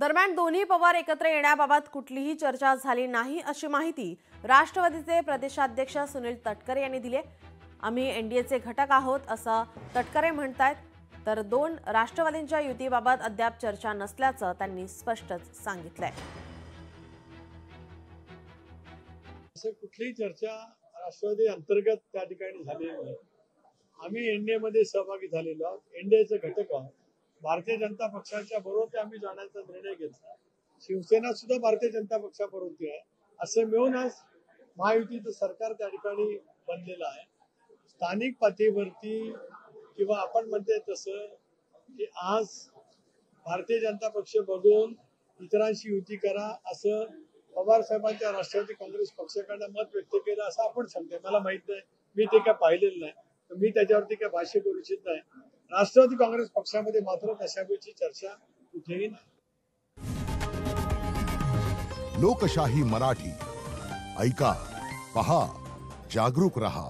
दरम्यान दोन्ही पवार एकत्र येण्याबाबत कुठलीही चर्चा झाली नाही अशी माहिती राष्ट्रवादीचे प्रदेशाध्यक्ष सुनील तटकरे यांनी दिली आहे। आम्ही एनडीएचे घटक आहोत असं तटकरे म्हणतात, तर दोन राष्ट्रवादींच्या युतीबाबत अद्याप चर्चा नसल्याचं त्यांनी स्पष्टच सांगितलंय। असं कुठलीही चर्चा राष्ट्रवादी अंतर्गत त्या ठिकाणी झालेली नाही। आम्ही एनडीए मध्ये सहभागी झालेलो आहोत, एनडीएचे घटक आहोत। भारतीय जनता पक्षाच्या बरोबर आम्ही जाण्याचा निर्णय घेतला। शिवसेना सुद्धा भारतीय जनता पक्षाबरोबर आहे। असं मिळून आज महायुतीचं सरकार त्या ठिकाणी बनलेलं आहे। स्थानिक पातळीवरती किंवा आपण म्हणते तसं की आज भारतीय जनता पक्ष बघून इतरांशी युती करा असं पवार साहेबांच्या राष्ट्रवादी काँग्रेस पक्षाकडनं मत व्यक्त केलं असं आपण सांगतोय। मला माहित नाही, मी ते काय पाहिलेलं नाही, तर मी त्याच्यावरती काय भाष्य करू इच्छित नाही। राष्ट्रवादी काँग्रेस पक्षामध्ये मात्र तशाची चर्चा कुठेही नाही। लोकशाही मराठी ऐका, पहा, जागरूक रहा।